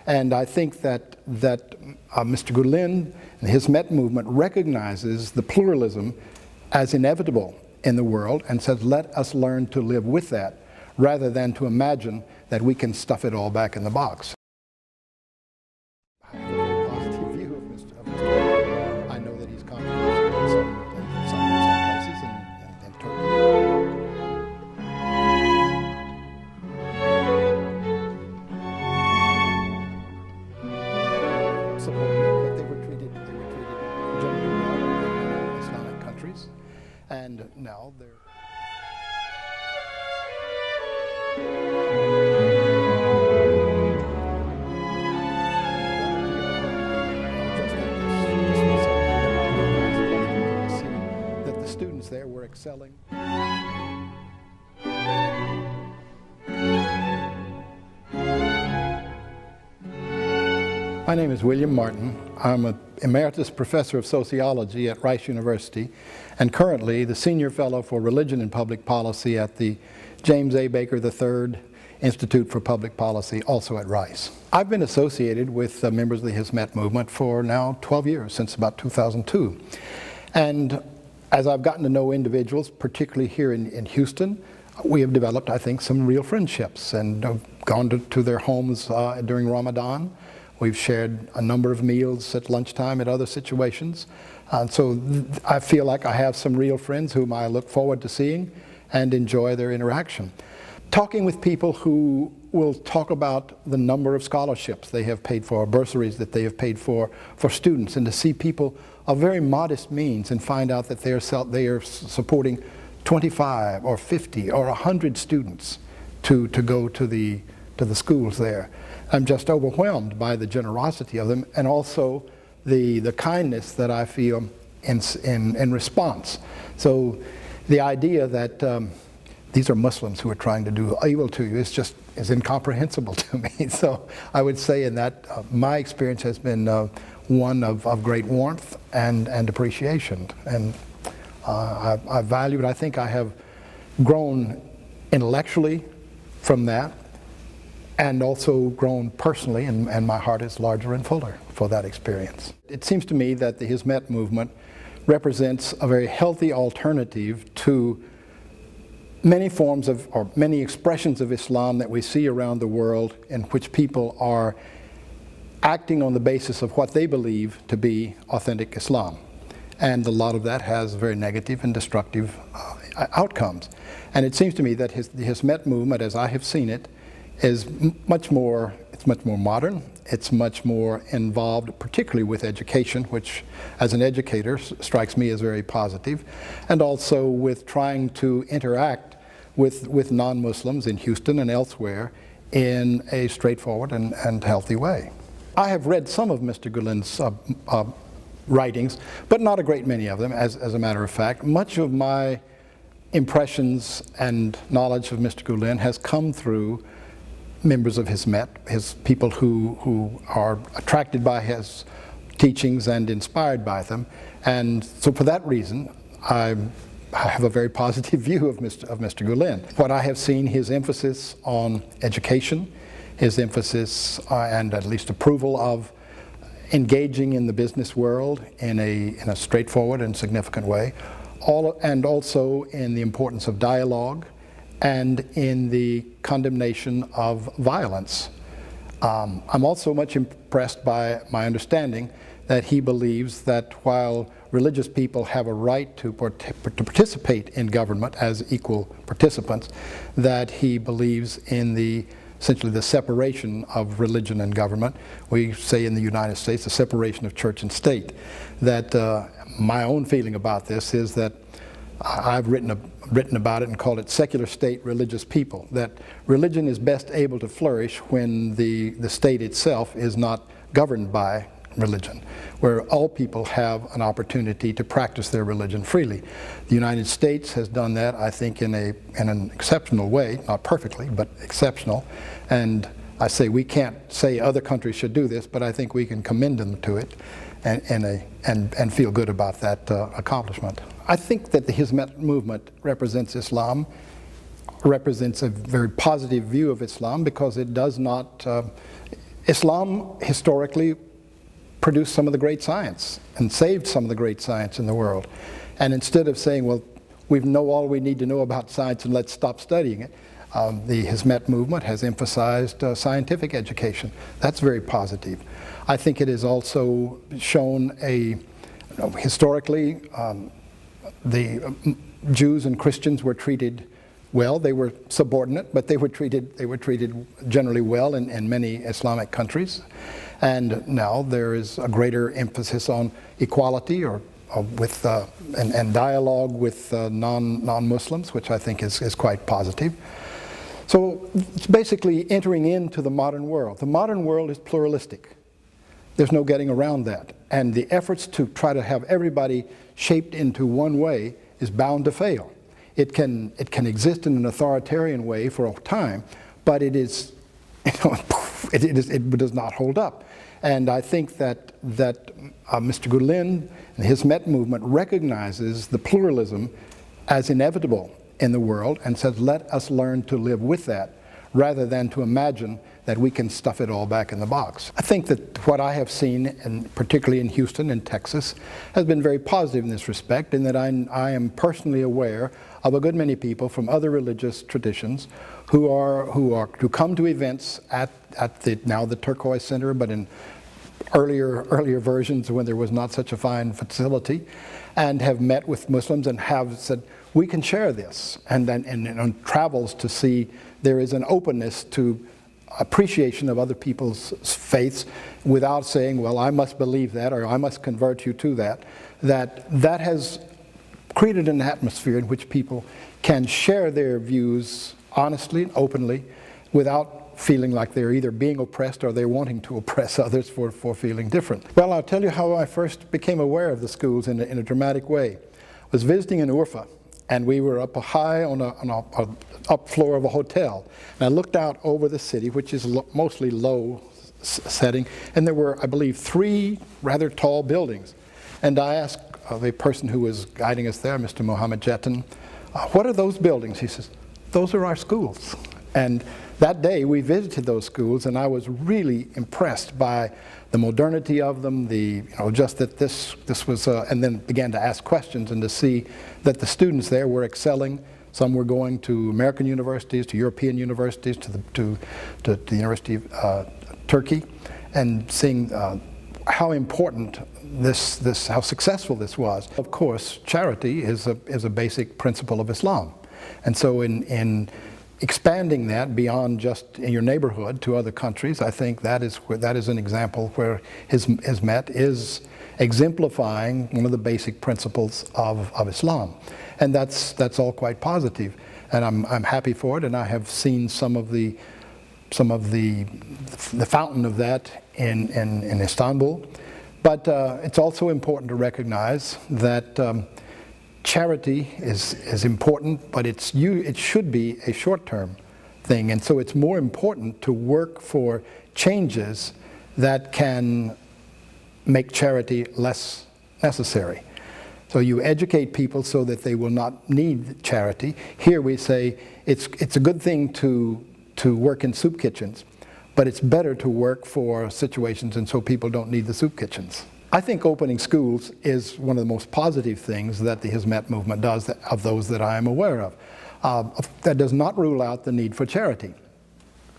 And I think that Mr. Gulen and his Hizmet movement recognizes the pluralism as inevitable in the world and says, let us learn to live with that, rather than to imagine that we can stuff it all back in the box. I have a very positive view of Mr. Gulen. I know that he's controversial in some places in Turkey. But they were treated generally well in Islamic countries, and now they're. That the students there were excelling. My name is William Martin. I'm an emeritus professor of sociology at Rice University and currently the senior fellow for religion and public policy at the James A. Baker III Institute for Public Policy, also at Rice. I've been associated with members of the Hizmet movement for now 12 years, since about 2002. And as I've gotten to know individuals, particularly here in Houston, we have developed, I think, some real friendships and have gone to their homes during Ramadan. We've shared a number of meals at lunchtime at other situations. So I feel like I have some real friends whom I look forward to seeing and enjoy their interaction. Talking with people who will talk about the number of scholarships they have paid for, bursaries that they have paid for students, and to see people of very modest means and find out that they are supporting 25 or 50 or 100 students to go to the schools there. I'm just overwhelmed by the generosity of them, and also the kindness that I feel in response. So the idea that these are Muslims who are trying to do evil to you is incomprehensible to me. So I would say in that my experience has been one of great warmth and appreciation. And I value it. I think I have grown intellectually from that, and also grown personally, and my heart is larger and fuller for that experience. It seems to me that the Hizmet movement represents a very healthy alternative to many forms of, or many expressions of Islam that we see around the world, in which people are acting on the basis of what they believe to be authentic Islam. And a lot of that has very negative and destructive outcomes. And it seems to me that the Hizmet movement, as I have seen it, is much more modern. It's much more involved, particularly with education, which as an educator strikes me as very positive, and also with trying to interact with non-Muslims in Houston and elsewhere in a straightforward and healthy way. I have read some of Mr. Gulen's writings, but not a great many of them, as a matter of fact. Much of my impressions and knowledge of Mr. Gulen has come through members of Hizmet, his people who are attracted by his teachings and inspired by them. And so for that reason, I have a very positive view of Mr. Gulen. What I have seen, his emphasis on education, his emphasis and at least approval of engaging in the business world in a straightforward and significant way, and also in the importance of dialogue and in the condemnation of violence. I'm also much impressed by my understanding that he believes that while religious people have a right to participate in government as equal participants, that he believes in essentially the separation of religion and government. We say in the United States, the separation of church and state. That my own feeling about this is that I've written about it and called it secular state, religious people. That religion is best able to flourish when the state itself is not governed by religion, where all people have an opportunity to practice their religion freely. The United States has done that, I think, in an exceptional way, not perfectly, but exceptional. And I say we can't say other countries should do this, but I think we can commend them to it and feel good about that accomplishment. I think that the Hizmet movement represents Islam, represents a very positive view of Islam, because it does not Islam historically produced some of the great science and saved some of the great science in the world. And instead of saying, well, we know all we need to know about science and let's stop studying it, the Hizmet movement has emphasized scientific education. That's very positive. I think it has also shown historically, the Jews and Christians were treated well. They were subordinate, but they were treated generally well in many Islamic countries. And now there is a greater emphasis on equality and dialogue with non-Muslims, which I think is quite positive. So it's basically entering into the modern world. The modern world is pluralistic. There's no getting around that. And the efforts to try to have everybody shaped into one way is bound to fail. It can exist in an authoritarian way for a time, but it does not hold up. And I think that Mr. Gulen and his Hizmet movement recognizes the pluralism as inevitable in the world and says, let us learn to live with that, rather than to imagine that we can stuff it all back in the box. I think that what I have seen, and particularly in Houston and Texas, has been very positive in this respect, in that I am personally aware of a good many people from other religious traditions who come to events at now the Turquoise Center, but in earlier versions when there was not such a fine facility, and have met with Muslims and have said, we can share this, and on travels to see there is an openness to appreciation of other people's faiths without saying, well, I must believe that or I must convert you to that. That has created an atmosphere in which people can share their views honestly and openly without feeling like they're either being oppressed or they're wanting to oppress others for feeling different. Well, I'll tell you how I first became aware of the schools in a dramatic way. I was visiting in Urfa, and we were up high on a up floor of a hotel. And I looked out over the city, which is mostly low setting, and there were, I believe, 3 rather tall buildings. And I asked the person who was guiding us there, Mr. Mohammed Jetton, what are those buildings? He says, those are our schools. And that day we visited those schools, and I was really impressed by the modernity of them, just that this was, and then began to ask questions and to see that the students there were excelling. Some were going to American universities, to European universities, to the University of Turkey, and seeing how important how successful this was. Of course, charity is a basic principle of Islam, and so in expanding that beyond just in your neighborhood to other countries, I think that is an example where Hizmet is exemplifying one of the basic principles of Islam, and that's all quite positive, and I'm happy for it. And I have seen some of the fountain of that in Istanbul, but it's also important to recognize that charity is important, but it should be a short-term thing, and so it's more important to work for changes that can make charity less necessary. So you educate people so that they will not need charity. Here we say it's a good thing to work in soup kitchens, but it's better to work for situations and so people don't need the soup kitchens. I think opening schools is one of the most positive things that the Hizmet movement does, of those that I am aware of. That does not rule out the need for charity.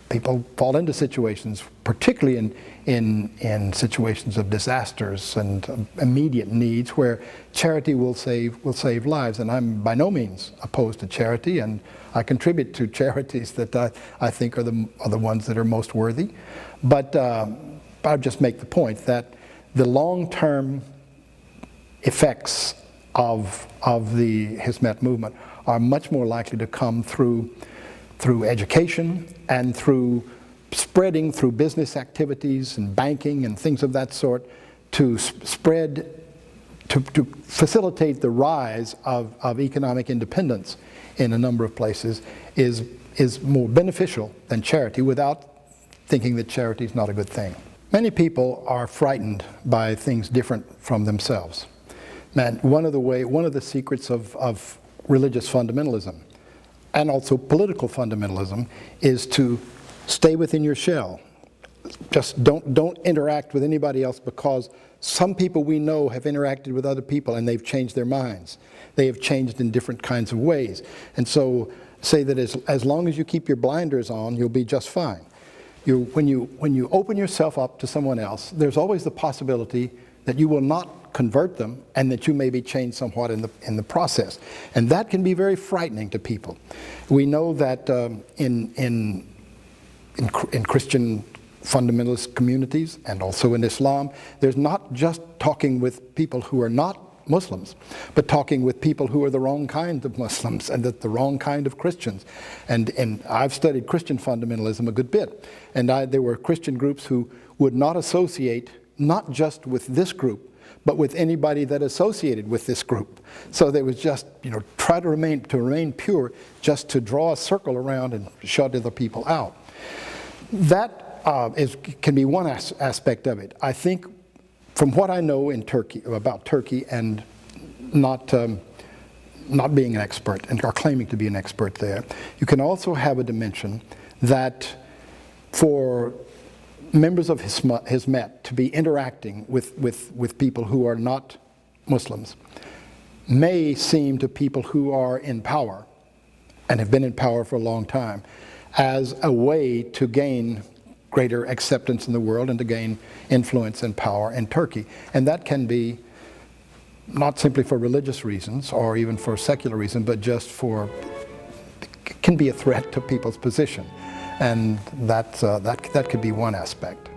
People fall into situations, particularly in situations of disasters and immediate needs, where charity will save lives. And I'm by no means opposed to charity, and I contribute to charities that I think are the ones that are most worthy. But I'll just make the point that the long-term effects of the Hizmet movement are much more likely to come through education and through spreading through business activities and banking and things of that sort, to facilitate the rise of economic independence in a number of places is more beneficial than charity, without thinking that charity is not a good thing. Many people are frightened by things different from themselves. Man, one of the secrets of religious fundamentalism and also political fundamentalism is to stay within your shell just don't interact with anybody else, because some people we know have interacted with other people and they've changed their minds. They have changed in different kinds of ways. And so say that as long as you keep your blinders on, you'll be just fine. When you open yourself up to someone else, there's always the possibility that you will not convert them and that you may be changed somewhat in the process. And that can be very frightening to people. We know that in Christian fundamentalist communities and also in Islam, there's not just talking with people who are not Muslims, but talking with people who are the wrong kind of Muslims and the wrong kind of Christians. And I've studied Christian fundamentalism a good bit, and there were Christian groups who would not associate not just with this group, but with anybody that associated with this group. So they was just, try to remain pure, just to draw a circle around and shut other people out. That can be one aspect of it. I think, from what I know about Turkey, and not being an expert or claiming to be an expert there, you can also have a dimension that for members of Hizmet to be interacting with people who are not Muslims may seem to people who are in power and have been in power for a long time as a way to gain greater acceptance in the world and to gain influence and power in Turkey. And that can be not simply for religious reasons or even for secular reasons, but just can be a threat to people's position. And that could be one aspect.